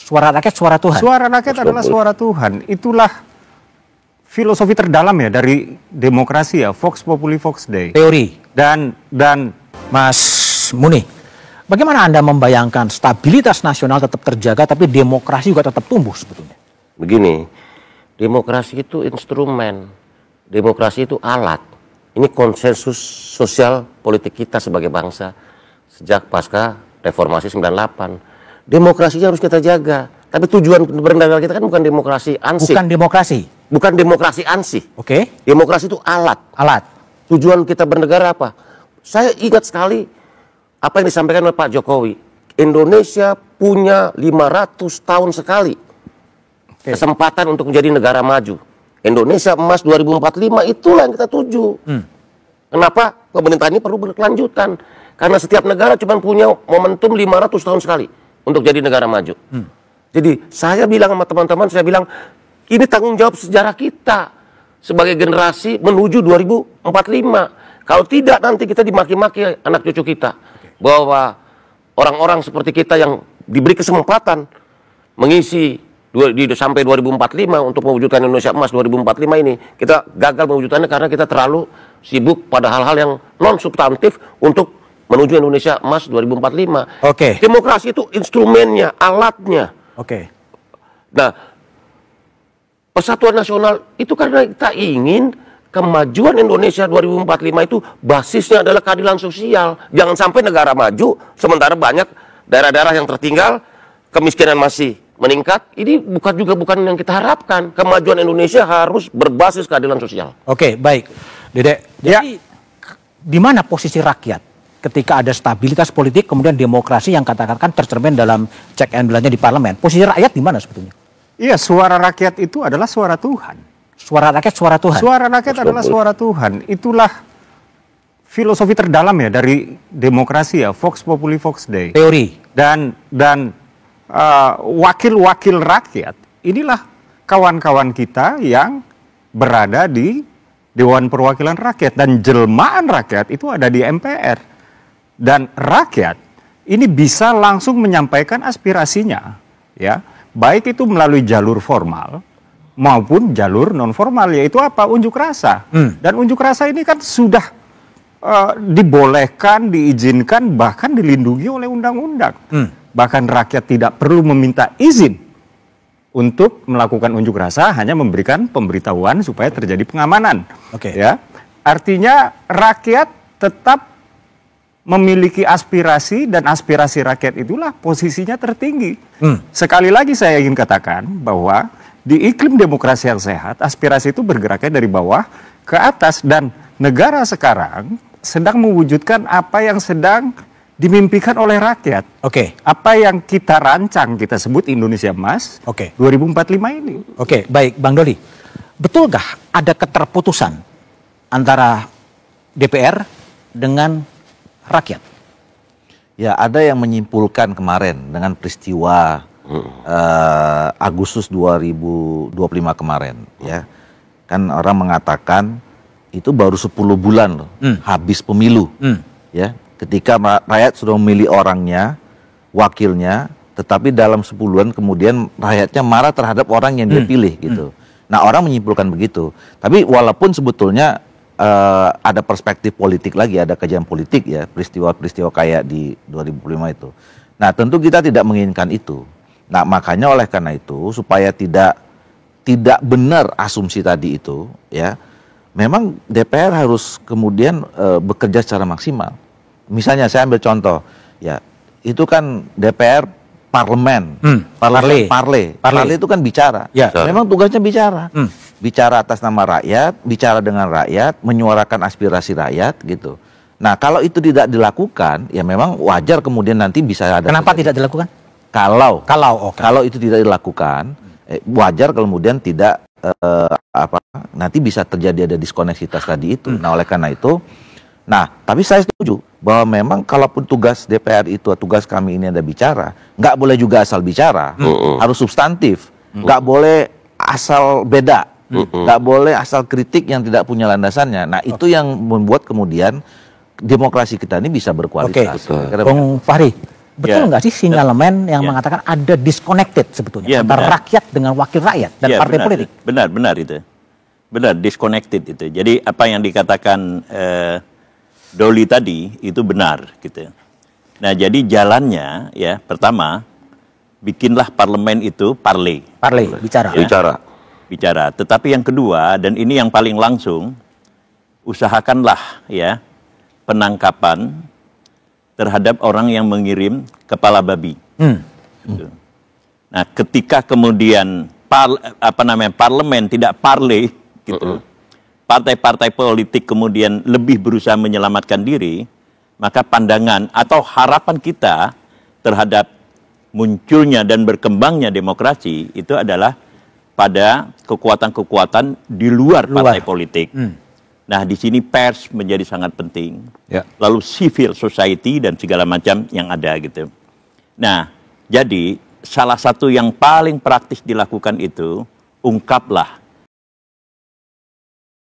Suara rakyat, suara Tuhan. Suara rakyat adalah suara Tuhan. Itulah filosofi terdalam ya dari demokrasi ya, Vox Populi Vox Dei. Teori. Dan Mas Muni, bagaimana Anda membayangkan stabilitas nasional tetap terjaga tapi demokrasi juga tetap tumbuh sebetulnya? Begini, demokrasi itu instrumen, demokrasi itu alat. Ini konsensus sosial politik kita sebagai bangsa sejak pasca reformasi 98. Demokrasinya harus kita jaga. Tapi tujuan bernegara kita kan bukan demokrasi ansih. Bukan demokrasi. Bukan demokrasi ansih. Oke. Demokrasi itu alat. Alat. Tujuan kita bernegara apa? Saya ingat sekali apa yang disampaikan oleh Pak Jokowi. Indonesia punya 500 tahun sekali kesempatan untuk menjadi negara maju. Indonesia emas 2045 itulah yang kita tuju. Kenapa pemerintahan ini perlu berkelanjutan? Karena setiap negara cuma punya momentum 500 tahun sekali untuk jadi negara maju. Jadi saya bilang sama teman-teman, saya bilang ini tanggung jawab sejarah kita sebagai generasi menuju 2045. Kalau tidak nanti kita dimaki-maki anak cucu kita bahwa orang-orang seperti kita yang diberi kesempatan mengisi sampai 2045 untuk mewujudkan Indonesia emas 2045 ini, kita gagal mewujudkannya karena kita terlalu sibuk pada hal-hal yang non substantif untuk menuju Indonesia emas 2045. Oke. Demokrasi itu instrumennya, alatnya. Oke. Nah, persatuan nasional itu karena kita ingin kemajuan Indonesia 2045 itu basisnya adalah keadilan sosial. Jangan sampai negara maju sementara banyak daerah-daerah yang tertinggal, kemiskinan masih meningkat. Ini bukan yang kita harapkan. Kemajuan Indonesia harus berbasis keadilan sosial. Oke, baik. Dedek, jadi di mana posisi rakyat ketika ada stabilitas politik, kemudian demokrasi yang katakan tercermin dalam check and balance di parlemen? Posisi rakyat di mana sebetulnya? iya, suara rakyat itu adalah suara Tuhan. Suara rakyat, suara Tuhan. Suara rakyat adalah suara Tuhan. Itulah filosofi terdalam ya dari demokrasi ya, Vox Populi Vox Dei. Teori. Dan wakil-wakil rakyat inilah kawan-kawan kita yang berada di Dewan Perwakilan Rakyat, dan jelmaan rakyat itu ada di MPR. Dan rakyat ini bisa langsung menyampaikan aspirasinya, ya, baik itu melalui jalur formal maupun jalur non formal, yaitu apa? Unjuk rasa. Dan unjuk rasa ini kan sudah dibolehkan, diizinkan, bahkan dilindungi oleh undang-undang. Bahkan rakyat tidak perlu meminta izin untuk melakukan unjuk rasa, hanya memberikan pemberitahuan supaya terjadi pengamanan. Oke. Ya, artinya rakyat tetap memiliki aspirasi, dan aspirasi rakyat itulah posisinya tertinggi. Sekali lagi saya ingin katakan bahwa di iklim demokrasi yang sehat, aspirasi itu bergeraknya dari bawah ke atas, dan negara sekarang sedang mewujudkan apa yang sedang dimimpikan oleh rakyat. Oke. Apa yang kita rancang, kita sebut Indonesia Emas 2045 ini. Oke, baik Bang Doli. Betulkah ada keterputusan antara DPR dengan rakyat? Ya, ada yang menyimpulkan kemarin dengan peristiwa Agustus 2025 kemarin, ya. Kan orang mengatakan itu baru 10 bulan loh, habis pemilu. Ya, ketika rakyat sudah memilih orangnya, wakilnya, tetapi dalam 10 bulan kemudian rakyatnya marah terhadap orang yang dia pilih gitu. Nah, orang menyimpulkan begitu. Tapi walaupun sebetulnya ada perspektif politik lagi, ada kajian politik ya, peristiwa-peristiwa kayak di 2005 itu. Nah, tentu kita tidak menginginkan itu. Nah, makanya oleh karena itu, supaya tidak benar asumsi tadi itu, ya, memang DPR harus kemudian bekerja secara maksimal. Misalnya saya ambil contoh, ya, itu kan DPR parlemen, parle itu kan bicara. Ya. Memang tugasnya bicara. Bicara atas nama rakyat, bicara dengan rakyat, menyuarakan aspirasi rakyat gitu. Nah, kalau itu tidak dilakukan, ya memang wajar kemudian nanti bisa ada. Kenapa tidak dilakukan? Kalau itu tidak dilakukan, wajar kemudian tidak nanti bisa terjadi ada diskoneksitas tadi itu. Nah, oleh karena itu, tapi saya setuju bahwa memang kalaupun tugas DPR itu, tugas kami ini ada bicara, nggak boleh juga asal bicara, harus substantif, nggak boleh asal beda, nggak boleh asal kritik yang tidak punya landasannya. Nah, itu yang membuat kemudian demokrasi kita ini bisa berkualitas. Oke, Bung Fahri, Betul nggak sih sinyalemen yang mengatakan ada disconnected sebetulnya antara rakyat dengan wakil rakyat dan partai politik? Benar itu. Benar, disconnected itu. Jadi apa yang dikatakan Doli tadi itu benar gitu. Nah, jadi jalannya ya pertama bikinlah parlemen itu bicara. Tetapi yang kedua, dan ini yang paling langsung, usahakanlah ya penangkapan terhadap orang yang mengirim kepala babi. Gitu. Nah, ketika kemudian parlemen tidak parle gitu, partai-partai politik kemudian lebih berusaha menyelamatkan diri, maka pandangan atau harapan kita terhadap munculnya dan berkembangnya demokrasi itu adalah pada kekuatan-kekuatan di luar partai politik. Nah, di sini pers menjadi sangat penting. Lalu civil society dan segala macam yang ada gitu. Nah, jadi salah satu yang paling praktis dilakukan itu ungkaplah